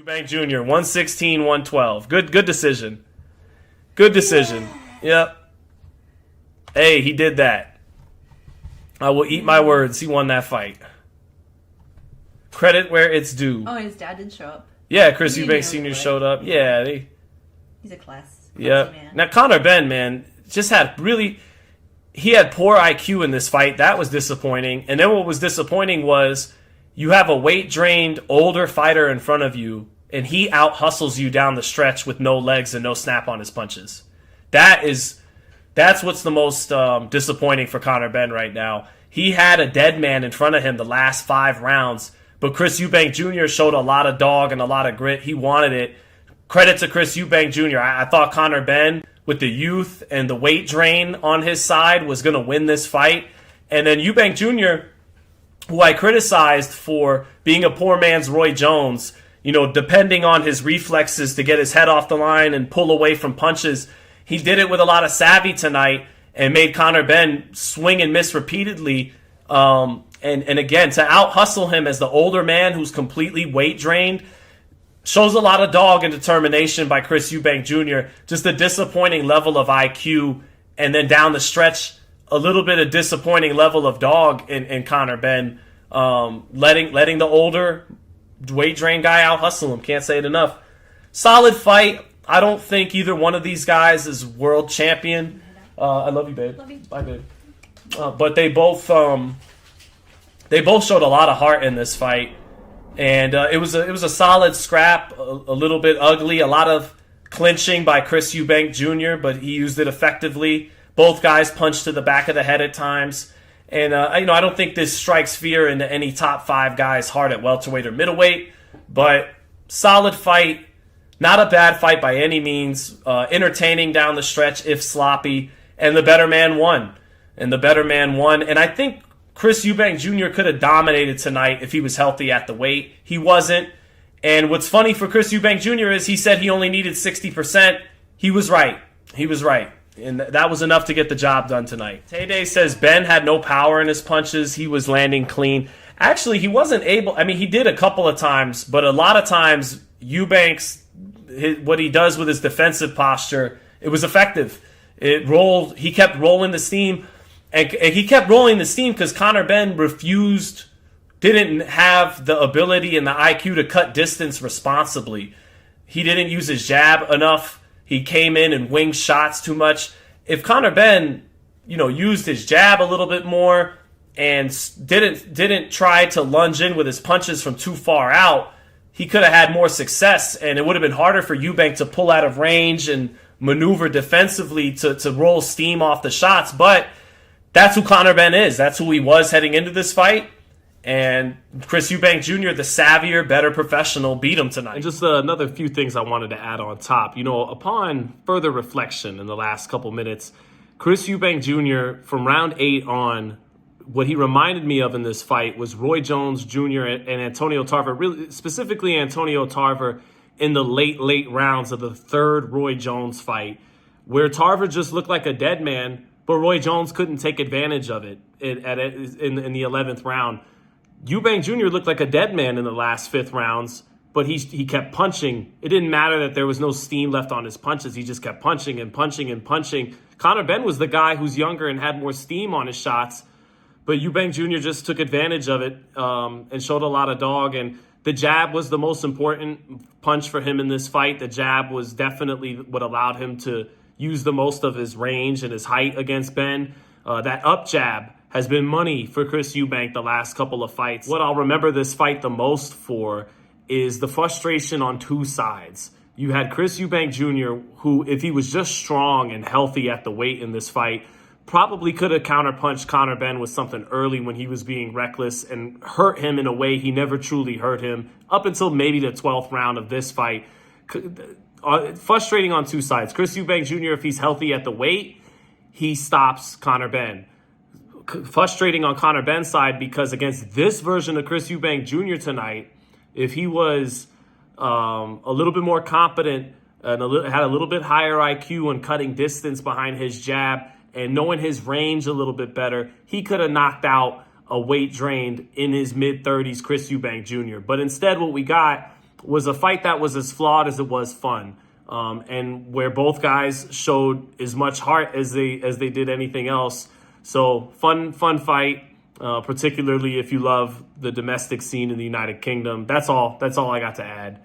Eubank Jr. 116, 112. Good decision. Good decision. Yep. Hey, he did that. I will eat my words. He won that fight. Credit where it's due. Oh, his dad did show up. Yeah, Chris Eubank Sr. showed up. Yeah. He's a classy Yeah. man. Now, Conor Benn, man, just had really... He had poor IQ in this fight. That was disappointing. And then what was disappointing was you have a weight-drained, older fighter in front of you, and he out-hustles you down the stretch with no legs and no snap on his punches. That's what's the most disappointing for Conor Benn right now. He had a dead man in front of him the last 5 rounds, but Chris Eubank Jr. showed a lot of dog and a lot of grit. He wanted it. Credit to Chris Eubank Jr. I thought Conor Benn, with the youth and the weight drain on his side, was going to win this fight. And then Eubank Jr., who I criticized for being a poor man's Roy Jones, depending on his reflexes to get his head off the line and pull away from punches, he did it with a lot of savvy tonight and made Conor Benn swing and miss repeatedly. And again, to out-hustle him as the older man who's completely weight drained shows a lot of dog and determination by Chris Eubank Jr. Just a disappointing level of IQ, and then down the stretch, a little bit of disappointing level of dog in Conor Benn, letting the older weight drain guy out hustle him. Can't say it enough. Solid fight. I don't think either one of these guys is world champion. I love you, babe. Love you. Bye, babe. But they both showed a lot of heart in this fight. And it was a solid scrap, a little bit ugly, a lot of clinching by Chris Eubank Jr., but he used it effectively. Both guys punched to the back of the head at times. And, I don't think this strikes fear into any top 5 guys' heart at welterweight or middleweight, but solid fight. Not a bad fight by any means. Entertaining down the stretch, if sloppy. And the better man won. And I think Chris Eubank Jr. could have dominated tonight if he was healthy at the weight. He wasn't. And what's funny for Chris Eubank Jr. is he said he only needed 60%. He was right. And that was enough to get the job done tonight. Tay says Ben had no power in his punches. He was landing clean. Actually, he wasn't able. I mean, he did a couple of times, but a lot of times what he does with his defensive posture, it was effective. It rolled. He kept rolling the steam. And he kept rolling the steam because Conor Benn didn't have the ability and the IQ to cut distance responsibly. He didn't use his jab enough. He came in and winged shots too much. If Conor Benn, used his jab a little bit more and didn't try to lunge in with his punches from too far out, he could have had more success, and it would have been harder for Eubank to pull out of range and maneuver defensively to roll steam off the shots. But that's who Conor Benn is. That's who he was heading into this fight. And Chris Eubank Jr., the savvier, better professional, beat him tonight. And just another few things I wanted to add on top. Upon further reflection in the last couple minutes, Chris Eubank Jr., from round 8 on, what he reminded me of in this fight was Roy Jones Jr. and Antonio Tarver, really specifically Antonio Tarver in the late rounds of the third Roy Jones fight, where Tarver just looked like a dead man, but Roy Jones couldn't take advantage of it in the 11th round. Eubank Jr. looked like a dead man in the last 5th rounds, but he kept punching. It didn't matter that there was no steam left on his punches. He just kept punching and punching and punching. Conor Benn was the guy who's younger and had more steam on his shots, but Eubank Jr. just took advantage of it and showed a lot of dog. And the jab was the most important punch for him in this fight. The jab was definitely what allowed him to use the most of his range and his height against Benn. That up jab has been money for Chris Eubank the last couple of fights. What I'll remember this fight the most for is the frustration on two sides. You had Chris Eubank Jr., who, if he was just strong and healthy at the weight in this fight, probably could have counterpunched Conor Benn with something early when he was being reckless and hurt him in a way he never truly hurt him up until maybe the 12th round of this fight. Frustrating on two sides. Chris Eubank Jr., if he's healthy at the weight, he stops Conor Benn. Frustrating on Conor Benn's side because against this version of Chris Eubank Jr. tonight, if he was a little bit more competent and had a little bit higher IQ on cutting distance behind his jab and knowing his range a little bit better, he could have knocked out a weight drained in his mid-30s Chris Eubank Jr. But instead what we got was a fight that was as flawed as it was fun, and where both guys showed as much heart as they did anything else. So fun fight, particularly if you love the domestic scene in the United Kingdom. That's all I got to add.